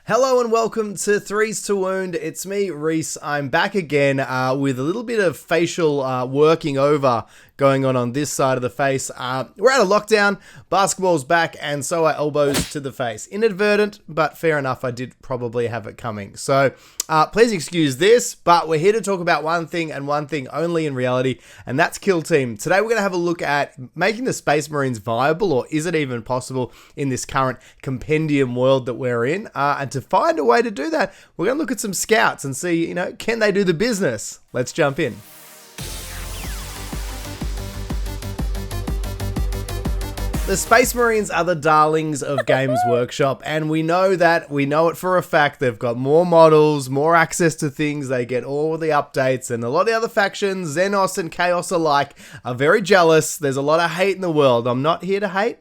Hello and welcome to Threes to Wound. It's me, Reese. I'm back again with a little bit of facial working over going on this side of the face. We're out of lockdown, basketball's back, and so are elbows to the face. Inadvertent, but fair enough, I did probably have it coming. So please excuse this, but we're here to talk about one thing and one thing only in reality, and that's Kill Team. Today we're going to have a look at making the Space Marines viable, or is it even possible in this current compendium world that we're in? And to find a way to do that, we're going to look at some scouts and see, can they do the business? Let's jump in. The Space Marines are the darlings of Games Workshop, and we know it for a fact. They've got more models, more access to things, they get all the updates, and a lot of the other factions, Xenos and Chaos alike, are very jealous. There's a lot of hate in the world. I'm not here to hate.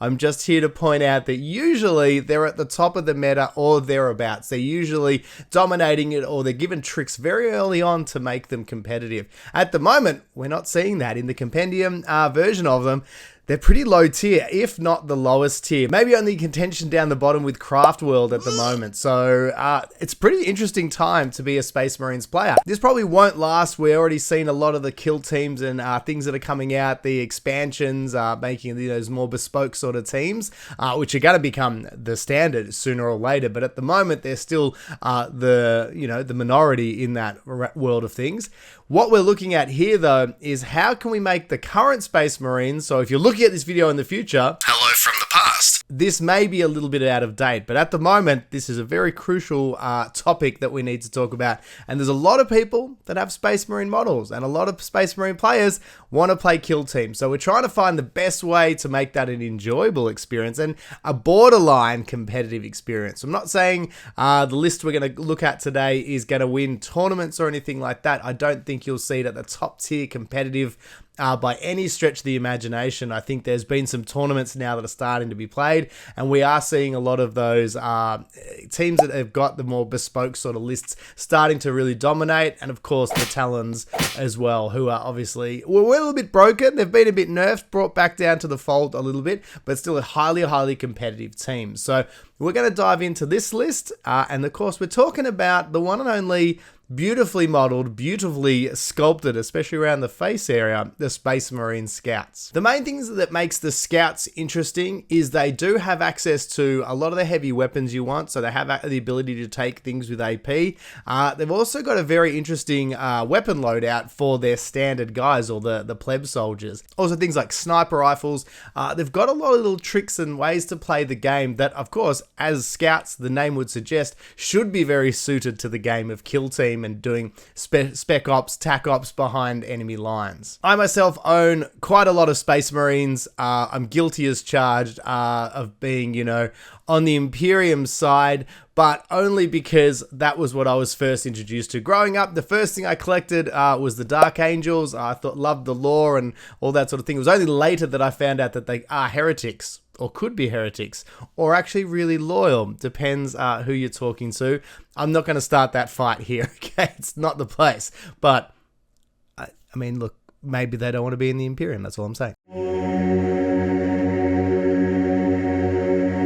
I'm just here to point out that usually they're at the top of the meta or thereabouts. They're usually dominating it, or they're given tricks very early on to make them competitive. At the moment, we're not seeing that in the compendium version of them. They're pretty low tier, if not the lowest tier. Maybe only contention down the bottom with Craft World at the moment. So it's a pretty interesting time to be a Space Marines player. This probably won't last. We've already seen a lot of the kill teams and things that are coming out. The expansions making those more bespoke sort of teams, which are going to become the standard sooner or later. But at the moment, they're still the minority in that world of things. What we're looking at here, though, is how can we make the current Space Marines, so if you're looking at this video in the future, hello from the past. This may be a little bit out of date, but at the moment, this is a very crucial topic that we need to talk about. And there's a lot of people that have Space Marine models, and a lot of Space Marine players want to play Kill Team. So we're trying to find the best way to make that an enjoyable experience and a borderline competitive experience. I'm not saying the list we're going to look at today is going to win tournaments or anything like that. I don't think you'll see it at the top tier competitive by any stretch of the imagination. I think there's been some tournaments now that are starting to be played, and we are seeing a lot of those teams that have got the more bespoke sort of lists starting to really dominate, and of course the Talons as well, who are obviously, we're a little bit broken. They've been a bit nerfed, brought back down to the fold a little bit, but still a highly competitive team. So we're going to dive into this list, and of course we're talking about the one and only beautifully modeled, beautifully sculpted, especially around the face area, the Space Marine Scouts. The main things that makes the Scouts interesting is they do have access to a lot of the heavy weapons you want, so they have the ability to take things with AP. They've also got a very interesting weapon loadout for their standard guys, or the pleb soldiers. Also things like sniper rifles. They've got a lot of little tricks and ways to play the game that, of course, as Scouts, the name would suggest, should be very suited to the game of Kill Team and doing spec ops, tac ops behind enemy lines. I myself own quite a lot of Space Marines. I'm guilty as charged of being, on the Imperium side, but only because that was what I was first introduced to. Growing up, the first thing I collected was the Dark Angels. I loved the lore and all that sort of thing. It was only later that I found out that they are heretics, or could be heretics, or actually really loyal. Depends who you're talking to. I'm not going to start that fight here, okay? It's not the place. But, I mean, look, maybe they don't want to be in the Imperium. That's all I'm saying.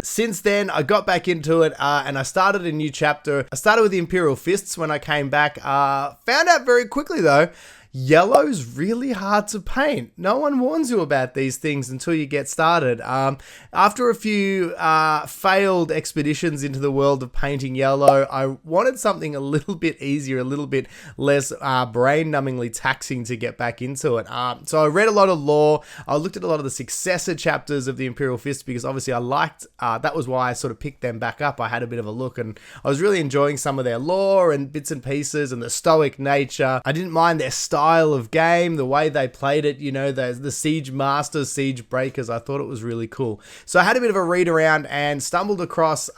Since then, I got back into it, and I started a new chapter. I started with the Imperial Fists when I came back. Found out very quickly, though, yellow's really hard to paint. No one warns you about these things until you get started. After a few failed expeditions into the world of painting yellow, I wanted something a little bit easier, a little bit less brain-numbingly taxing to get back into it. So I read a lot of lore. I looked at a lot of the successor chapters of the Imperial Fist, because obviously I liked, that was why I sort of picked them back up. I had a bit of a look, and I was really enjoying some of their lore and bits and pieces and the stoic nature. I didn't mind their style of game, the way they played it, the Siege Masters, Siege Breakers. I thought it was really cool. So I had a bit of a read around and stumbled across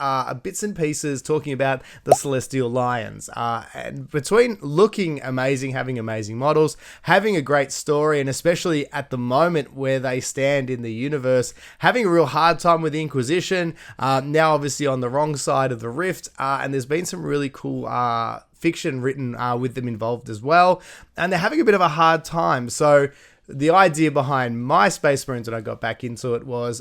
bits and pieces talking about the Celestial Lions. And between looking amazing, having amazing models, having a great story, and especially at the moment where they stand in the universe, having a real hard time with the Inquisition, now obviously on the wrong side of the rift, and there's been some really cool fiction written with them involved as well, and they're having a bit of a hard time. So the idea behind my Space Marines when I got back into it was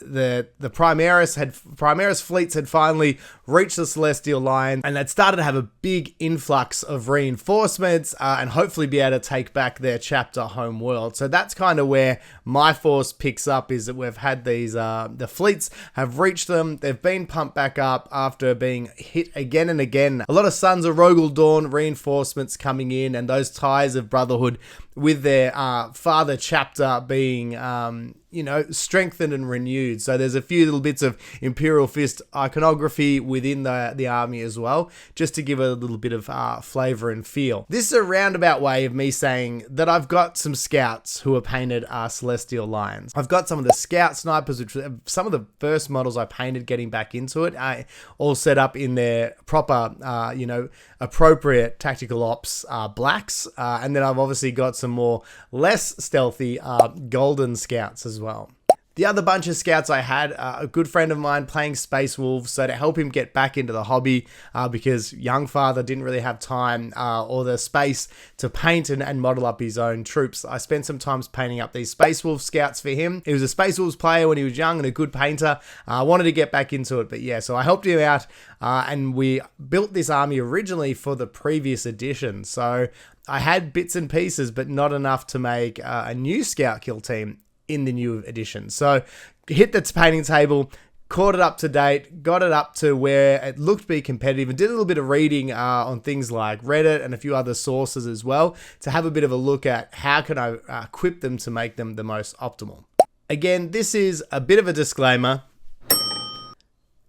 the Primaris fleets had finally reached the Celestial Lines, and they'd started to have a big influx of reinforcements and hopefully be able to take back their chapter home world. So that's kind of where my force picks up, is that we've had these, the fleets have reached them. They've been pumped back up after being hit again and again. A lot of Sons of Rogel Dawn reinforcements coming in, and those ties of brotherhood with their father chapter being strengthened and renewed. So there's a few little bits of Imperial Fist iconography within the army as well, just to give it a little bit of flavor and feel. This is a roundabout way of me saying that I've got some scouts who are painted Celestial Lions. I've got some of the scout snipers, which are some of the first models I painted getting back into it, all set up in their proper, appropriate tactical ops blacks. And then I've obviously got some more less stealthy golden scouts as well. The other bunch of scouts I had, a good friend of mine playing Space Wolves, so to help him get back into the hobby, because young father didn't really have time or the space to paint and model up his own troops. I spent some time painting up these Space Wolves scouts for him. He was a Space Wolves player when he was young and a good painter. I wanted to get back into it, but yeah, so I helped him out, and we built this army originally for the previous edition. So I had bits and pieces, but not enough to make a new scout kill team in the new edition. So hit the painting table, caught it up to date, got it up to where it looked to be competitive, and did a little bit of reading on things like Reddit and a few other sources as well, to have a bit of a look at how can I equip them to make them the most optimal. Again, this is a bit of a disclaimer.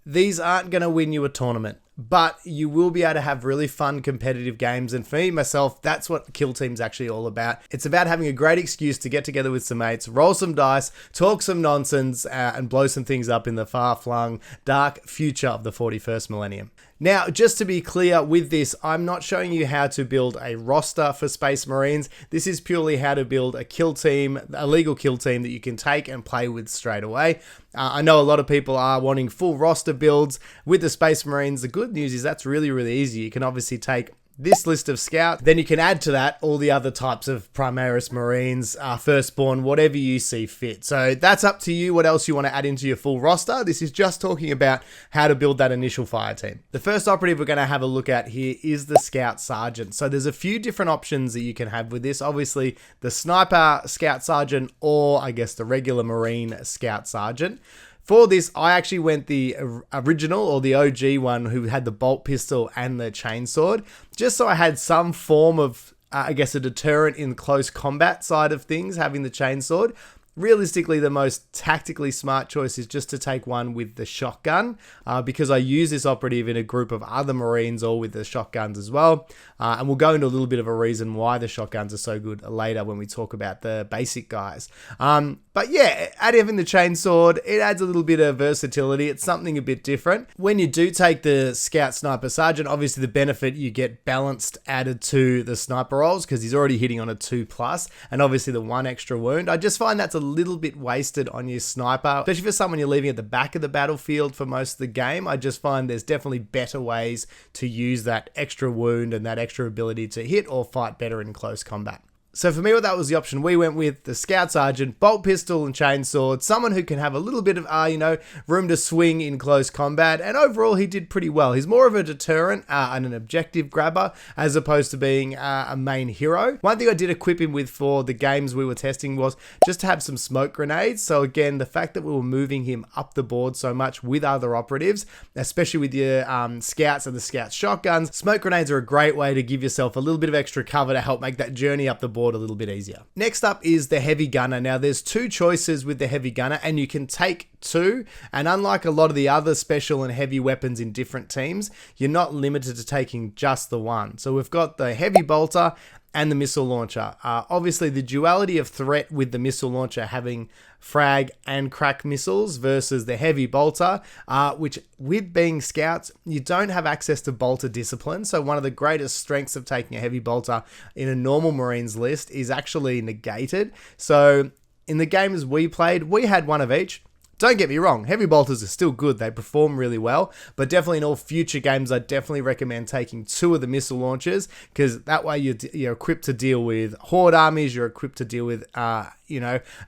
These aren't going to win you a tournament, but you will be able to have really fun competitive games. And for me, myself, that's what Kill Team's actually all about. It's about having a great excuse to get together with some mates, roll some dice, talk some nonsense, and blow some things up in the far-flung, dark future of the 41st millennium. Now, just to be clear with this, I'm not showing you how to build a roster for Space Marines. This is purely how to build a kill team, a legal kill team that you can take and play with straight away. I know a lot of people are wanting full roster builds with the Space Marines. The good news is that's really, really easy. You can obviously take this list of scout, then you can add to that all the other types of Primaris Marines, Firstborn, whatever you see fit. So that's up to you what else you want to add into your full roster. This is just talking about how to build that initial fire team. The first operative we're going to have a look at here is the Scout Sergeant. So there's a few different options that you can have with this. Obviously, the Sniper Scout Sergeant, or I guess the regular Marine Scout Sergeant. For this, I actually went the original, or the OG one, who had the bolt pistol and the chainsword, just so I had some form of, a deterrent in close combat side of things, having the chainsword. Realistically, the most tactically smart choice is just to take one with the shotgun, because I use this operative in a group of other Marines, all with the shotguns as well. And we'll go into a little bit of a reason why the shotguns are so good later when we talk about the basic guys. But yeah, having the chainsword, it adds a little bit of versatility. It's something a bit different. When you do take the Scout Sniper Sergeant, obviously the benefit, you get balanced added to the sniper rolls, because he's already hitting on a 2+, and obviously the 1 extra wound. I just find that's a little bit wasted on your sniper, especially for someone you're leaving at the back of the battlefield for most of the game. I just find there's definitely better ways to use that extra wound and that extra ability to hit or fight better in close combat. So for me, that was the option. We went with the Scout Sergeant, bolt pistol and chainsword, someone who can have a little bit of, room to swing in close combat. And overall, he did pretty well. He's more of a deterrent and an objective grabber, as opposed to being a main hero. One thing I did equip him with for the games we were testing was just to have some smoke grenades. So again, the fact that we were moving him up the board so much with other operatives, especially with your scouts and the scout shotguns, smoke grenades are a great way to give yourself a little bit of extra cover to help make that journey up the board a little bit easier. Next up is the Heavy Gunner. Now there's 2 choices with the Heavy Gunner, and you can take 2, and unlike a lot of the other special and heavy weapons in different teams, you're not limited to taking just the one. So we've got the Heavy Bolter and the Missile Launcher. Obviously the duality of threat with the Missile Launcher having frag and crack missiles versus the Heavy Bolter, which with being scouts, you don't have access to bolter discipline. So one of the greatest strengths of taking a Heavy Bolter in a normal Marines list is actually negated. So in the games we played, we had one of each. Don't get me wrong, heavy bolters are still good. They perform really well, but definitely in all future games, I definitely recommend taking 2 of the missile launchers, because that way you're equipped to deal with horde armies, you're equipped to deal with,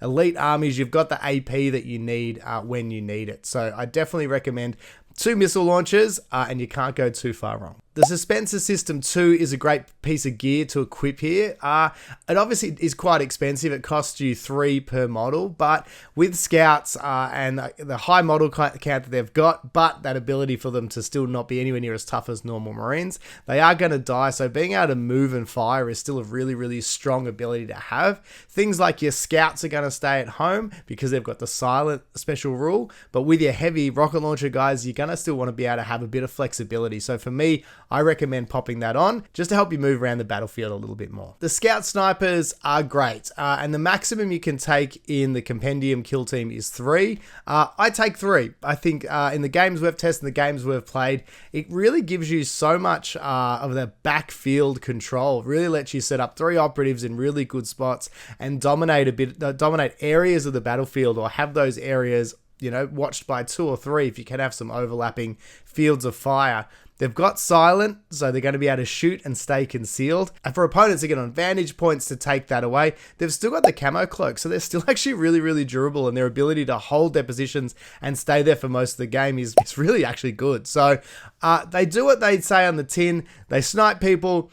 elite armies. You've got the AP that you need when you need it. So I definitely recommend 2 missile launchers, and you can't go too far wrong. The Suspensor System 2 is a great piece of gear to equip here. It obviously is quite expensive. It costs you 3 per model, but with Scouts and the high model count that they've got, but that ability for them to still not be anywhere near as tough as normal Marines, they are going to die. So being able to move and fire is still a really, really strong ability to have. Things like your Scouts are going to stay at home because they've got the silent special rule, but with your heavy rocket launcher guys, you're going to still want to be able to have a bit of flexibility. So for me, I recommend popping that on just to help you move around the battlefield a little bit more. The Scout Snipers are great, and the maximum you can take in the Compendium kill team is 3. I take 3. I think in the games we've tested, the games we've played, it really gives you so much of the backfield control. It really lets you set up 3 operatives in really good spots and dominate areas of the battlefield, or have those areas watched by 2 or 3 if you can have some overlapping fields of fire. They've got silent, so they're going to be able to shoot and stay concealed. And for opponents to get on vantage points to take that away, they've still got the camo cloak, so they're still actually really, really durable, and their ability to hold their positions and stay there for most of the game is really actually good. So they do what they say on the tin. They snipe people.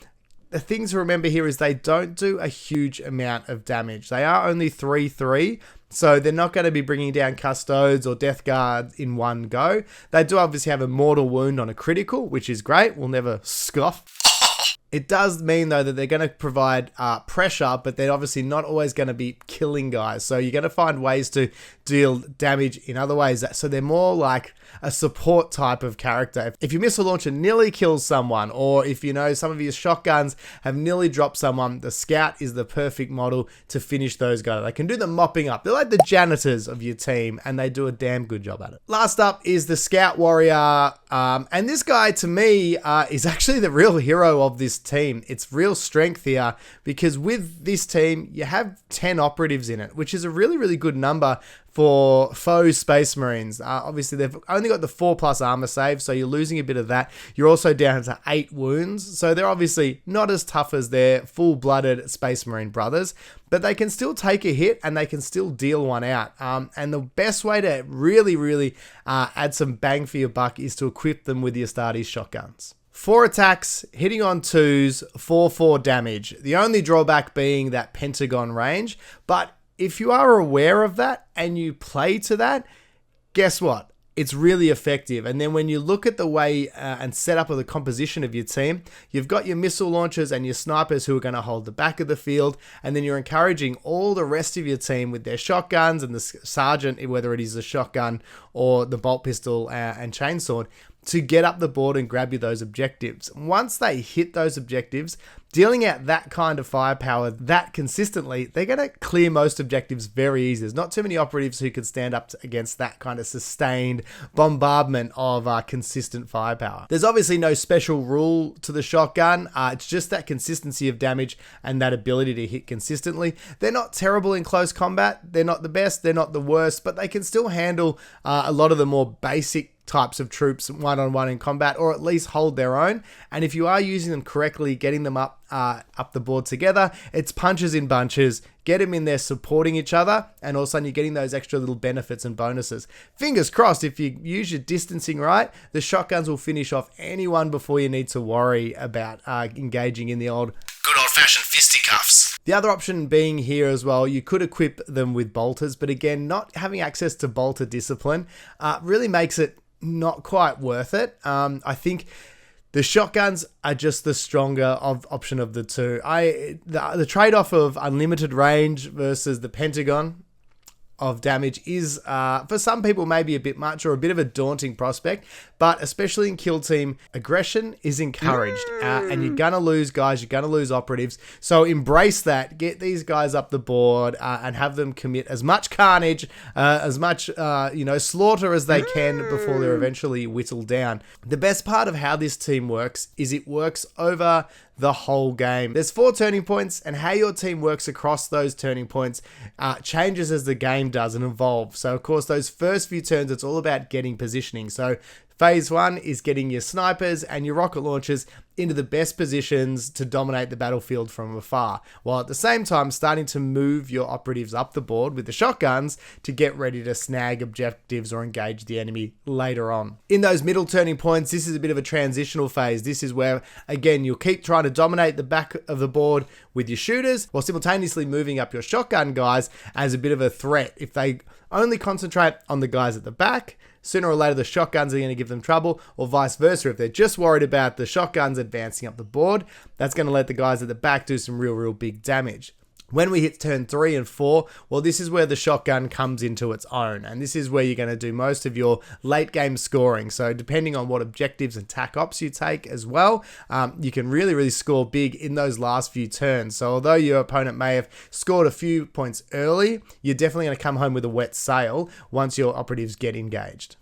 The thing to remember here is they don't do a huge amount of damage. They are only 3/3, so they're not going to be bringing down Custodes or Death Guard in one go. They do obviously have a mortal wound on a critical, which is great. We'll never scoff. It does mean, though, that they're going to provide pressure, but they're obviously not always going to be killing guys. So you're going to find ways to deal damage in other ways. So they're more like a support type of character. If your missile launcher nearly kills someone, or if some of your shotguns have nearly dropped someone, the Scout is the perfect model to finish those guys. They can do the mopping up. They're like the janitors of your team, and they do a damn good job at it. Last up is the Scout Warrior. And this guy, to me, is actually the real hero of this team. It's real strength here, because with this team, you have 10 operatives in it, which is a really, really good number for foe Space Marines. Obviously, they've only got the 4+ armor save, so you're losing a bit of that. You're also down to 8 wounds, so they're obviously not as tough as their full-blooded Space Marine brothers, but they can still take a hit and they can still deal one out. And the best way to really, really add some bang for your buck is to equip them with your Astartes shotguns. 4 attacks, hitting on 2s, 4/4 damage. The only drawback being that Pentagon range, but if you are aware of that and you play to that, guess what? It's really effective. And then when you look at the way and setup of the composition of your team, you've got your missile launchers and your snipers who are going to hold the back of the field, and then you're encouraging all the rest of your team with their shotguns and the sergeant, whether it is a shotgun or the bolt pistol and chainsword, to get up the board and grab you those objectives. Once they hit those objectives, dealing out that kind of firepower that consistently, they're going to clear most objectives very easy. There's not too many operatives who can stand up against that kind of sustained bombardment of consistent firepower. There's obviously no special rule to the shotgun. It's just that consistency of damage and that ability to hit consistently. They're not terrible in close combat. They're not the best. They're not the worst, but they can still handle a lot of the more basic types of troops one-on-one in combat, or at least hold their own. And if you are using them correctly, getting them up the board together, it's punches in bunches. Get them in there supporting each other, and all of a sudden you're getting those extra little benefits and bonuses. Fingers crossed, if you use your distancing right, the shotguns will finish off anyone before you need to worry about engaging in the good old-fashioned fisticuffs. The other option being here as well, you could equip them with bolters, but again, not having access to bolter discipline really makes it not quite worth it. I think the shotguns are just the stronger option of the two. The trade-off of unlimited range versus the Pentagon of damage is, for some people, maybe a bit much or a bit of a daunting prospect. but especially in kill team, aggression is encouraged, and you're gonna lose guys, you're gonna lose operatives. So embrace that, get these guys up the board, and have them commit as much carnage, as much slaughter as they can before they're eventually whittled down. The best part of how this team works is it works over the whole game. There's 4 turning points, and how your team works across those turning points changes as the game does and evolves. So of course, those first few turns, it's all about getting positioning. So phase 1 is getting your snipers and your rocket launchers into the best positions to dominate the battlefield from afar, while at the same time starting to move your operatives up the board with the shotguns to get ready to snag objectives or engage the enemy later on. In those middle turning points, this is a bit of a transitional phase. This is where, again, you'll keep trying to dominate the back of the board with your shooters while simultaneously moving up your shotgun guys as a bit of a threat. If they only concentrate on the guys at the back, sooner or later the shotguns are going to give them trouble, or vice versa. If they're just worried about the shotguns advancing up the board, that's going to let the guys at the back do some real big damage. When we hit turn 3 and 4, well, this is where the shotgun comes into its own, and this is where you're going to do most of your late game scoring. So depending on what objectives and tac ops you take as well, you can really score big in those last few turns. So although your opponent may have scored a few points early, you're definitely going to come home with a wet sail once your operatives get engaged.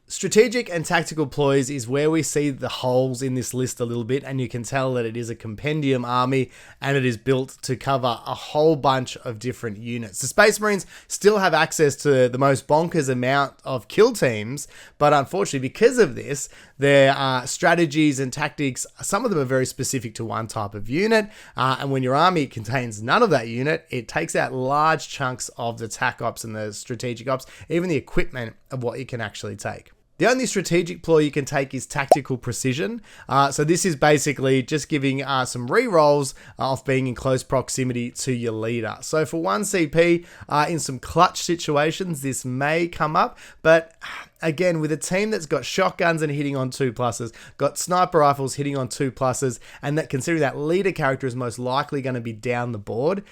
Strategic and tactical ploys is where we see the holes in this list a little bit, and you can tell that it is a compendium army and it is built to cover a whole bunch of different units. The Space Marines still have access to the most bonkers amount of kill teams, but unfortunately because of this, their strategies and tactics, some of them are very specific to one type of unit, and when your army contains none of that unit, it takes out large chunks of the tac ops and the strategic ops, even the equipment of what you can actually take. The only strategic ploy you can take is tactical precision. So this is basically just giving some re-rolls of being in close proximity to your leader. So for 1 CP, in some clutch situations, this may come up, but again, with a team that's got shotguns and hitting on 2+, got sniper rifles hitting on 2+, and that considering that leader character is most likely going to be down the board,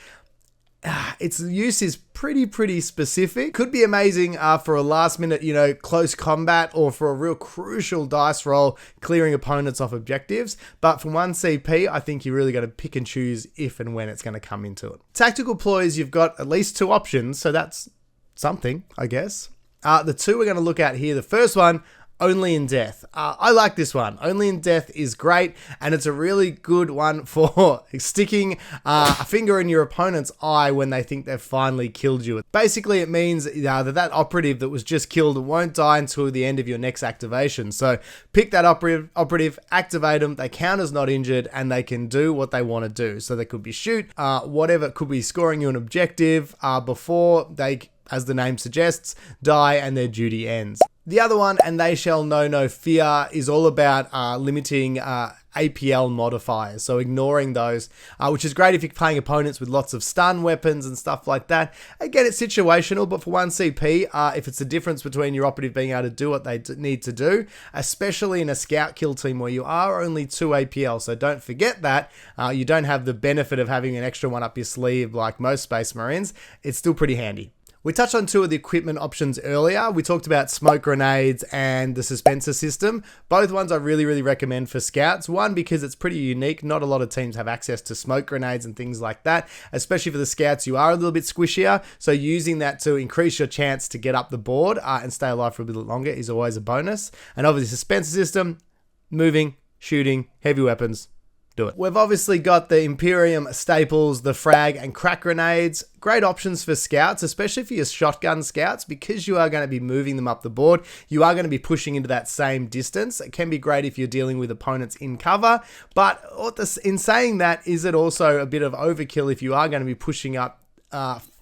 its use is pretty specific. Could be amazing for a last minute, close combat, or for a real crucial dice roll, clearing opponents off objectives. But for 1 CP, I think you're really going to pick and choose if and when it's going to come into it. Tactical ploys, you've got at least 2 options, so that's something, I guess. The 2 we're going to look at here, the first one, Only in Death. I like this one. Only in Death is great, and it's a really good one for sticking a finger in your opponent's eye when they think they've finally killed you. Basically, it means that operative that was just killed won't die until the end of your next activation. So pick that operative, activate them, they count as not injured, and they can do what they want to do. So they could be shoot, whatever, it could be scoring you an objective before they, as the name suggests, die and their duty ends. The other one, And They Shall Know No Fear, is all about limiting APL modifiers, so ignoring those, which is great if you're playing opponents with lots of stun weapons and stuff like that. Again, it's situational, but for 1 CP, if it's the difference between your operative being able to do what they need to do, especially in a scout kill team where you are only 2 APL, so don't forget that. You don't have the benefit of having an extra one up your sleeve like most Space Marines. It's still pretty handy. We touched on 2 of the equipment options earlier. We talked about smoke grenades and the Suspenser system. Both ones I really recommend for scouts. One, because it's pretty unique. Not a lot of teams have access to smoke grenades and things like that, especially for the scouts. You are a little bit squishier, so using that to increase your chance to get up the board and stay alive for a bit longer is always a bonus. And obviously, Suspenser system, moving, shooting, heavy weapons. Do it. We've obviously got the Imperium staples, the frag and crack grenades. Great options for scouts, especially for your shotgun scouts, because you are going to be moving them up the board. You are going to be pushing into that same distance. It can be great if you're dealing with opponents in cover, but in saying that, is it also a bit of overkill if you are going to be pushing up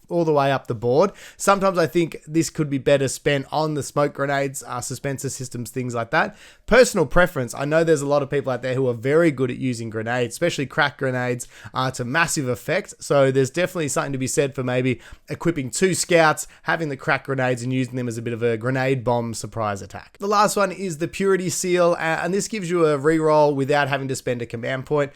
all the way up the board? Sometimes I think this could be better spent on the smoke grenades, Suspenser systems, things like that. Personal preference. I know there's a lot of people out there who are very good at using grenades, especially crack grenades, to massive effect. So there's definitely something to be said for maybe equipping 2 scouts, having the crack grenades and using them as a bit of a grenade bomb surprise attack. The last one is the Purity Seal, and this gives you a reroll without having to spend a command point.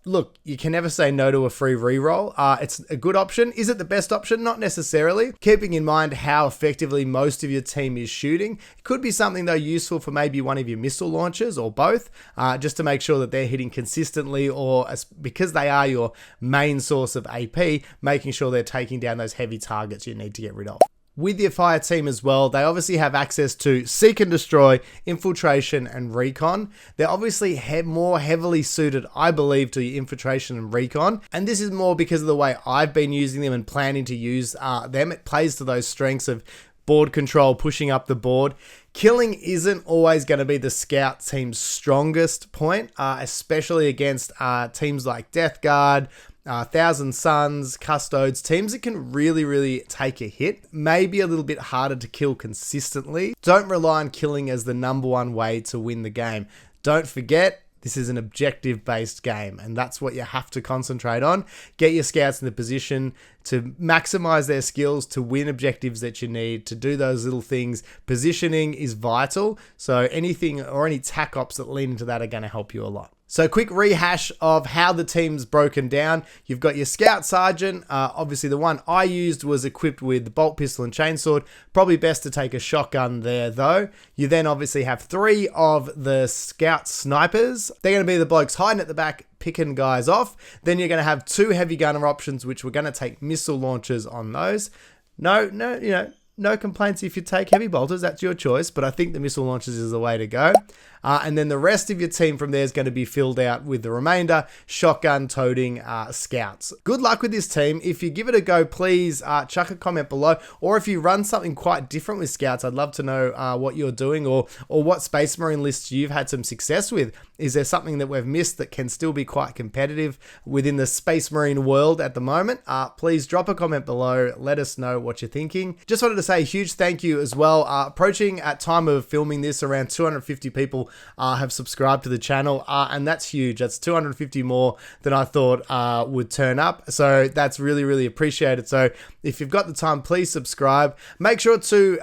look, you can never say no to a free reroll. It's a good option. Is it the best option? Not necessarily. Keeping in mind how effectively most of your team is shooting, it could be something though useful for maybe one of your missile launchers or both, just to make sure that they're hitting consistently, or because they are your main source of AP, making sure they're taking down those heavy targets you need to get rid of. With your fire team as well, they obviously have access to seek and destroy, infiltration, and recon. They're obviously more heavily suited, I believe, to your infiltration and recon. And this is more because of the way I've been using them and planning to use them. It plays to those strengths of board control, pushing up the board. Killing isn't always going to be the scout team's strongest point, especially against teams like Death Guard, Thousand Suns, Custodes, teams that can really take a hit. Maybe a little bit harder to kill consistently. Don't rely on killing as the number one way to win the game. Don't forget, this is an objective-based game, and that's what you have to concentrate on. Get your scouts in the position to maximize their skills, to win objectives that you need, to do those little things. Positioning is vital, so anything or any tac ops that lean into that are going to help you a lot. So quick rehash of how the team's broken down. You've got your Scout Sergeant. Obviously, the one I used was equipped with the Bolt Pistol and Chainsword. Probably best to take a shotgun there, though. You then obviously have 3 of the Scout Snipers. They're going to be the blokes hiding at the back, picking guys off. Then you're going to have 2 heavy gunner options, which we're going to take missile launchers on those. No complaints if you take heavy bolters, that's your choice, but I think the missile launchers is the way to go. And then the rest of your team from there is going to be filled out with the remainder shotgun-toting scouts. Good luck with this team. If you give it a go, please chuck a comment below. Or if you run something quite different with scouts, I'd love to know what you're doing or what Space Marine lists you've had some success with. Is there something that we've missed that can still be quite competitive within the Space Marine world at the moment? Please drop a comment below. Let us know what you're thinking. Just wanted to say a huge thank you as well. Approaching at time of filming this, around 250 people have subscribed to the channel, and that's huge. That's 250 more than I thought would turn up, so that's really appreciated. So if you've got the time, please subscribe. Make sure to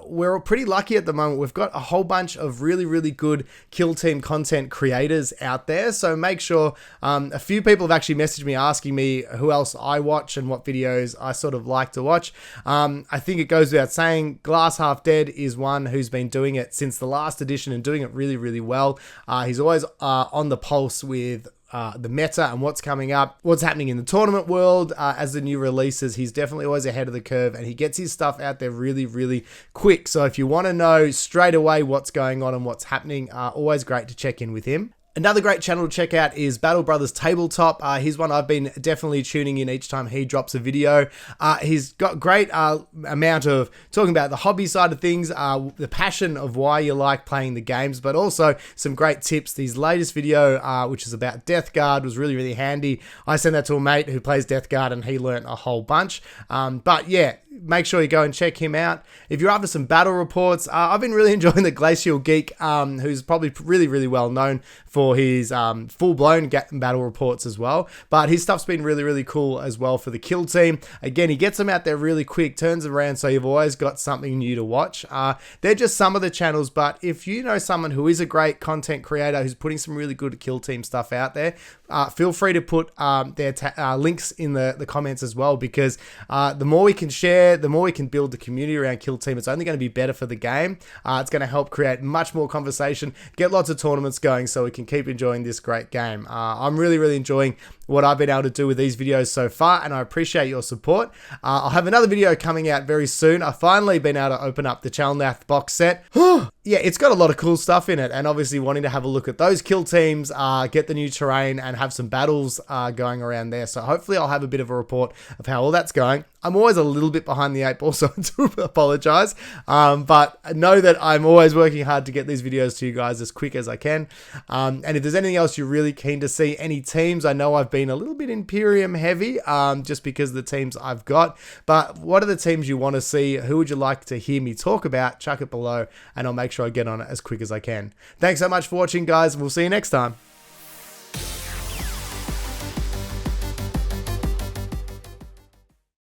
we're pretty lucky at the moment. We've got a whole bunch of really good kill team content creators out there, so make sure a few people have actually messaged me asking me who else I watch and what videos I sort of like to watch. I think it goes without saying, Glass Half Dead is one who's been doing it since the last edition and doing it really well. He's always on the pulse with the meta and what's coming up, what's happening in the tournament world as the new releases. He's definitely always ahead of the curve, and he gets his stuff out there really quick. So if you want to know straight away what's going on and what's happening, always great to check in with him. Another great channel to check out is Battle Brothers Tabletop. He's one I've been definitely tuning in each time he drops a video. He's got great amount of talking about the hobby side of things, the passion of why you like playing the games, but also some great tips. His latest video, which is about Death Guard, was really handy. I sent that to a mate who plays Death Guard, and he learnt a whole bunch. But yeah, make sure you go and check him out. If you're after some battle reports, I've been really enjoying the Glacial Geek, who's probably really well known for his full-blown battle reports as well. But his stuff's been really cool as well for the kill team. Again, he gets them out there really quick, turns around, so you've always got something new to watch. They're just some of the channels, but if you know someone who is a great content creator who's putting some really good kill team stuff out there, feel free to put their links in the comments as well, because the more we can share, the more we can build the community around Kill Team. It's only going to be better for the game. It's going to help create much more conversation, get lots of tournaments going, so we can keep enjoying this great game. I'm really enjoying what I've been able to do with these videos so far, and I appreciate your support. I'll have another video coming out very soon. I've finally been able to open up the Chalnath box set. Yeah, it's got a lot of cool stuff in it, and obviously wanting to have a look at those kill teams, get the new terrain, and have some battles going around there. So hopefully I'll have a bit of a report of how all that's going. I'm always a little bit behind the 8 ball, so I do apologize. But know that I'm always working hard to get these videos to you guys as quick as I can. And if there's anything else you're really keen to see, any teams, I know I've been a little bit Imperium heavy, just because of the teams I've got. But what are the teams you want to see? Who would you like to hear me talk about? Chuck it below, and I'll make sure I get on it as quick as I can. Thanks so much for watching, guys. We'll see you next time.